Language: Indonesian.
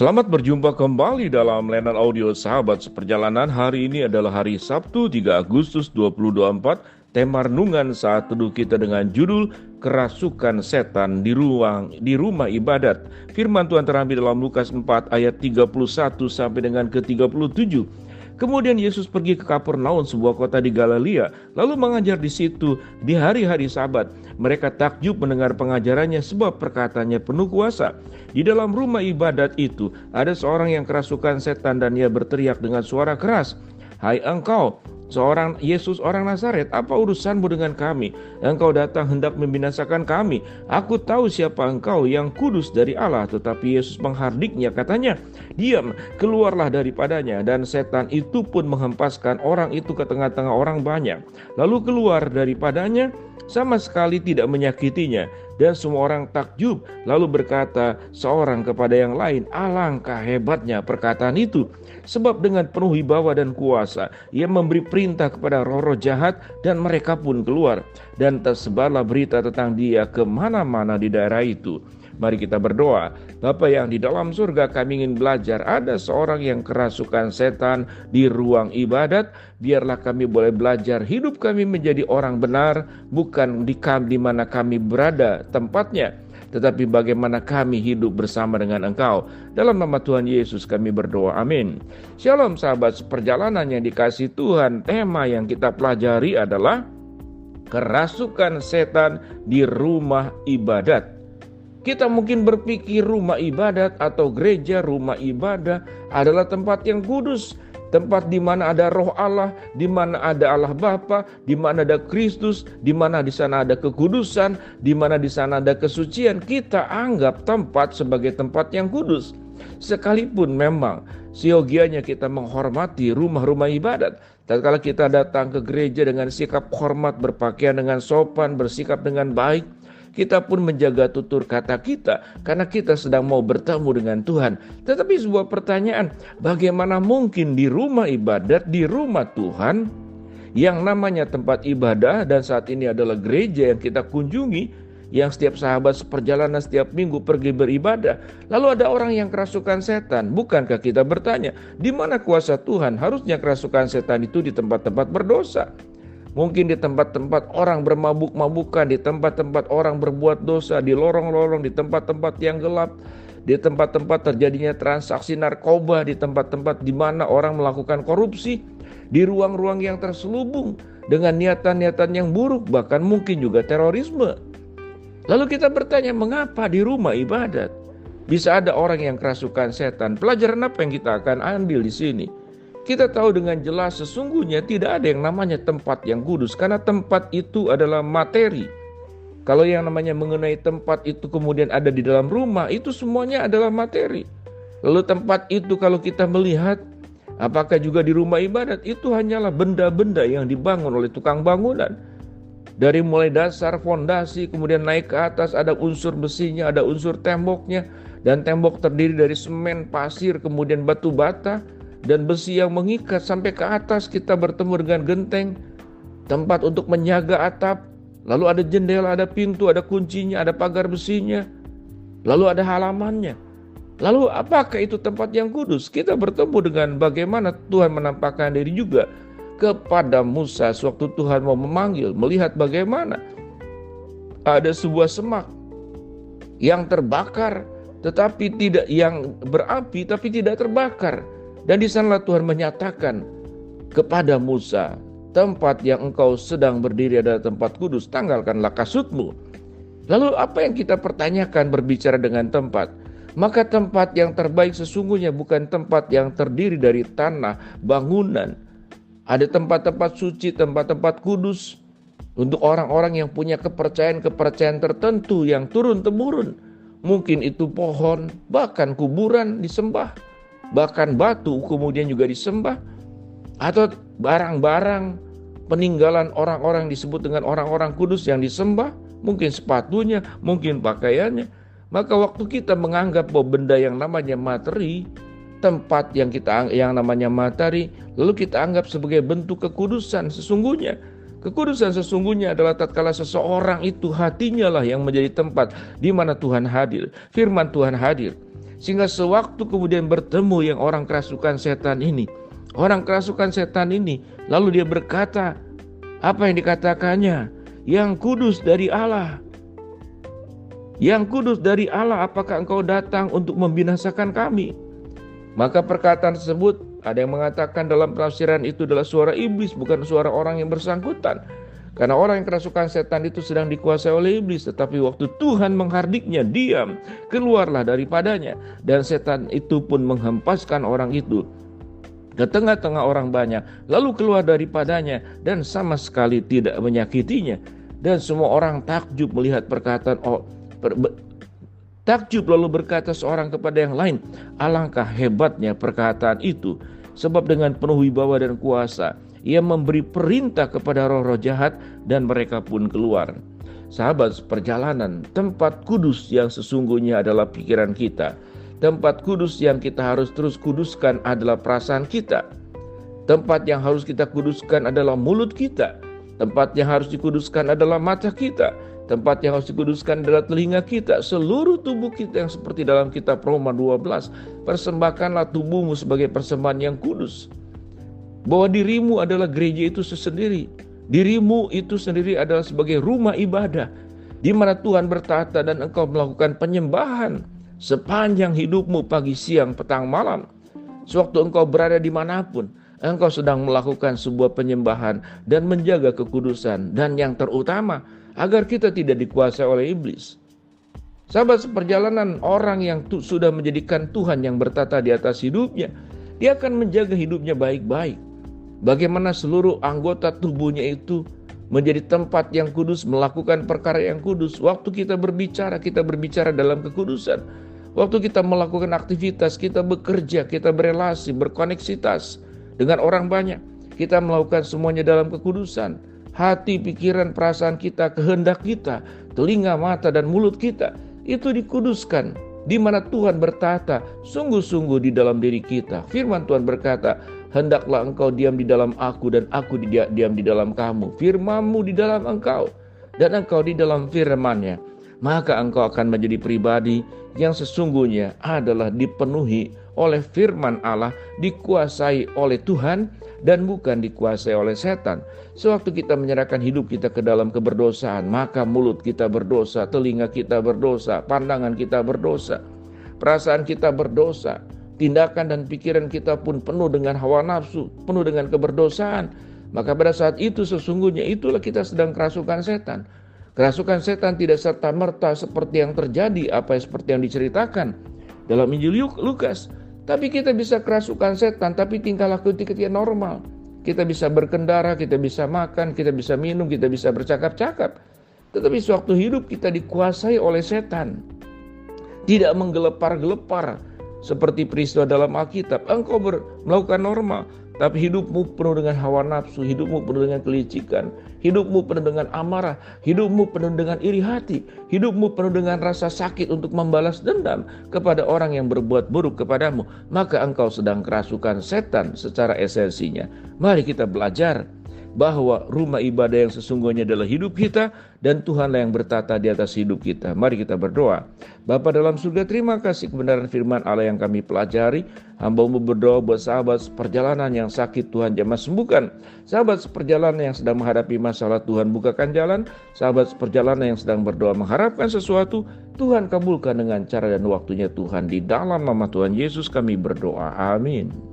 Selamat berjumpa kembali dalam layanan audio Sahabat Seperjalanan. Hari ini adalah hari Sabtu 3 Agustus 2024. Tema renungan saat teduh kita dengan judul Kerasukan Setan di Rumah Ibadat. Firman Tuhan terambil dalam Lukas 4 ayat 31 sampai dengan ke-37. Kemudian Yesus pergi ke Kapernaum, sebuah kota di Galilea, lalu mengajar di situ di hari-hari Sabat. Mereka takjub mendengar pengajarannya sebab perkataannya penuh kuasa. Di dalam rumah ibadat itu ada seorang yang kerasukan setan dan ia berteriak dengan suara keras, "Hai engkau, seorang Yesus orang Nazaret, apa urusanmu dengan kami? Engkau datang hendak membinasakan kami. Aku tahu siapa engkau, yang kudus dari Allah." Tetapi Yesus menghardiknya, katanya, "Diam, keluarlah daripadanya." Dan setan itu pun menghempaskan orang itu ke tengah-tengah orang banyak. Lalu keluar daripadanya, sama sekali tidak menyakitinya. Dan semua orang takjub, lalu berkata seorang kepada yang lain, "Alangkah hebatnya perkataan itu. Sebab dengan penuh wibawa dan kuasa, ia memberi perintah kepada roh-roh jahat dan mereka pun keluar." Dan tersebarlah berita tentang dia ke mana-mana di daerah itu. Mari kita berdoa. Bapa yang di dalam surga, kami ingin belajar. Ada seorang yang kerasukan setan di ruang ibadat. Biarlah kami boleh belajar hidup kami menjadi orang benar, bukan di mana kami berada tempatnya, tetapi bagaimana kami hidup bersama dengan Engkau. Dalam nama Tuhan Yesus kami berdoa, amin. Shalom sahabat seperjalanan yang dikasihi Tuhan. Tema yang kita pelajari adalah kerasukan setan di rumah ibadat. Kita mungkin berpikir rumah ibadat atau gereja, rumah ibadah adalah tempat yang kudus, tempat di mana ada Roh Allah, di mana ada Allah Bapa, di mana ada Kristus, di mana di sana ada kekudusan, di mana di sana ada kesucian. Kita anggap tempat sebagai tempat yang kudus. Sekalipun memang siogianya kita menghormati rumah-rumah ibadat. Tatkala kita datang ke gereja dengan sikap hormat, berpakaian dengan sopan, bersikap dengan baik, kita pun menjaga tutur kata kita karena kita sedang mau bertemu dengan Tuhan. Tetapi sebuah pertanyaan, bagaimana mungkin di rumah ibadat, di rumah Tuhan yang namanya tempat ibadah dan saat ini adalah gereja yang kita kunjungi, yang setiap sahabat seperjalanan setiap minggu pergi beribadah, lalu ada orang yang kerasukan setan? Bukankah kita bertanya, di mana kuasa Tuhan? Harusnya kerasukan setan itu di tempat-tempat berdosa. Mungkin di tempat-tempat orang bermabuk-mabukan, di tempat-tempat orang berbuat dosa, di lorong-lorong, di tempat-tempat yang gelap, di tempat-tempat terjadinya transaksi narkoba, di tempat-tempat di mana orang melakukan korupsi, di ruang-ruang yang terselubung dengan niatan-niatan yang buruk, bahkan mungkin juga terorisme. Lalu kita bertanya, mengapa di rumah ibadat bisa ada orang yang kerasukan setan? Pelajaran apa yang kita akan ambil di sini? Kita tahu dengan jelas sesungguhnya tidak ada yang namanya tempat yang kudus, karena tempat itu adalah materi. Kalau yang namanya mengenai tempat itu kemudian ada di dalam rumah, itu semuanya adalah materi. Lalu tempat itu kalau kita melihat, apakah juga di rumah ibadat, itu hanyalah benda-benda yang dibangun oleh tukang bangunan. Dari mulai dasar fondasi kemudian naik ke atas, ada unsur besinya, ada unsur temboknya, dan tembok terdiri dari semen, pasir, kemudian batu bata dan besi yang mengikat. Sampai ke atas kita bertemu dengan genteng, tempat untuk menjaga atap. Lalu ada jendela, ada pintu, ada kuncinya, ada pagar besinya, lalu ada halamannya. Lalu apakah itu tempat yang kudus? Kita bertemu dengan bagaimana Tuhan menampakkan diri juga kepada Musa sewaktu Tuhan mau memanggil, melihat bagaimana ada sebuah semak yang terbakar tetapi tidak, yang berapi tapi tidak terbakar. Dan di sanalah Tuhan menyatakan kepada Musa, tempat yang engkau sedang berdiri adalah tempat kudus, tanggalkanlah kasutmu. Lalu apa yang kita pertanyakan berbicara dengan tempat? Maka tempat yang terbaik sesungguhnya bukan tempat yang terdiri dari tanah, bangunan. Ada tempat-tempat suci, tempat-tempat kudus untuk orang-orang yang punya kepercayaan-kepercayaan tertentu yang turun-temurun. Mungkin itu pohon, bahkan kuburan disembah. Bahkan batu kemudian juga disembah, atau barang-barang peninggalan orang-orang disebut dengan orang-orang kudus yang disembah, mungkin sepatunya, mungkin pakaiannya. Maka waktu kita menganggap bahwa benda yang namanya materi, tempat yang namanya materi, lalu kita anggap sebagai bentuk kekudusan, sesungguhnya kekudusan sesungguhnya adalah tatkala seseorang itu hatinya lah yang menjadi tempat di mana Tuhan hadir, firman Tuhan hadir. Sehingga sewaktu kemudian bertemu yang orang kerasukan setan ini, lalu dia berkata, apa yang dikatakannya? Yang kudus dari Allah. Yang kudus dari Allah, apakah engkau datang untuk membinasakan kami? Maka perkataan tersebut, ada yang mengatakan dalam penafsiran itu adalah suara iblis, bukan suara orang yang bersangkutan. Karena orang yang kerasukan setan itu sedang dikuasai oleh iblis. Tetapi waktu Tuhan menghardiknya, diam, keluarlah daripadanya. Dan setan itu pun menghempaskan orang itu ke tengah-tengah orang banyak, lalu keluar daripadanya dan sama sekali tidak menyakitinya. Dan semua orang takjub melihat perkataan takjub, lalu berkata seorang kepada yang lain, alangkah hebatnya perkataan itu, sebab dengan penuh wibawa dan kuasa ia memberi perintah kepada roh-roh jahat dan mereka pun keluar. Sahabat seperjalanan, tempat kudus yang sesungguhnya adalah pikiran kita. Tempat kudus yang kita harus terus kuduskan adalah perasaan kita. Tempat yang harus kita kuduskan adalah mulut kita. Tempat yang harus dikuduskan adalah mata kita. Tempat yang harus dikuduskan adalah telinga kita. Seluruh tubuh kita, yang seperti dalam kitab Roma 12. Persembahkanlah tubuhmu sebagai persembahan yang kudus. Bahwa dirimu adalah gereja itu sendiri. Dirimu itu sendiri adalah sebagai rumah ibadah, di mana Tuhan bertata dan engkau melakukan penyembahan sepanjang hidupmu, pagi, siang, petang, malam. Sewaktu engkau berada dimanapun, engkau sedang melakukan sebuah penyembahan dan menjaga kekudusan. Dan yang terutama, agar kita tidak dikuasai oleh iblis. Sahabat seperjalanan, orang yang sudah menjadikan Tuhan yang bertata di atas hidupnya, dia akan menjaga hidupnya baik-baik. Bagaimana seluruh anggota tubuhnya itu menjadi tempat yang kudus, melakukan perkara yang kudus. Waktu kita berbicara dalam kekudusan. Waktu kita melakukan aktivitas, kita bekerja, kita berelasi, berkoneksitas dengan orang banyak, kita melakukan semuanya dalam kekudusan. Hati, pikiran, perasaan kita, kehendak kita, telinga, mata, dan mulut kita, itu dikuduskan, di mana Tuhan bertata sungguh-sungguh di dalam diri kita. Firman Tuhan berkata, hendaklah engkau diam di dalam aku dan aku diam di dalam kamu. Firman-Mu di dalam engkau dan engkau di dalam firman-Nya. Maka engkau akan menjadi pribadi yang sesungguhnya adalah dipenuhi oleh firman Allah, dikuasai oleh Tuhan dan bukan dikuasai oleh setan. Sewaktu kita menyerahkan hidup kita ke dalam keberdosaan, maka mulut kita berdosa, telinga kita berdosa, pandangan kita berdosa, perasaan kita berdosa. Tindakan dan pikiran kita pun penuh dengan hawa nafsu, penuh dengan keberdosaan. Maka pada saat itu sesungguhnya itulah kita sedang kerasukan setan. Kerasukan setan tidak serta-merta seperti yang terjadi, seperti yang diceritakan dalam Injil Lukas. Tapi kita bisa kerasukan setan, tapi tingkah laku kita normal. Kita bisa berkendara, kita bisa makan, kita bisa minum, kita bisa bercakap-cakap. Tetapi sewaktu hidup kita dikuasai oleh setan, tidak menggelepar-gelepar seperti peristiwa dalam Alkitab. Engkau melakukan normal, tapi hidupmu penuh dengan hawa nafsu, hidupmu penuh dengan kelicikan, hidupmu penuh dengan amarah, hidupmu penuh dengan iri hati, hidupmu penuh dengan rasa sakit untuk membalas dendam kepada orang yang berbuat buruk kepadamu. Maka engkau sedang kerasukan setan secara esensinya. Mari kita belajar bahwa rumah ibadah yang sesungguhnya adalah hidup kita dan Tuhanlah yang bertata di atas hidup kita. Mari kita berdoa. Bapa dalam surga, terima kasih kebenaran firman Allah yang kami pelajari. Hamba-Mu berdoa buat sahabat seperjalanan yang sakit, Tuhan jamah sembuhkan. Sahabat seperjalanan yang sedang menghadapi masalah, Tuhan bukakan jalan. Sahabat seperjalanan yang sedang berdoa mengharapkan sesuatu, Tuhan kabulkan dengan cara dan waktunya Tuhan. Di dalam nama Tuhan Yesus kami berdoa. Amin.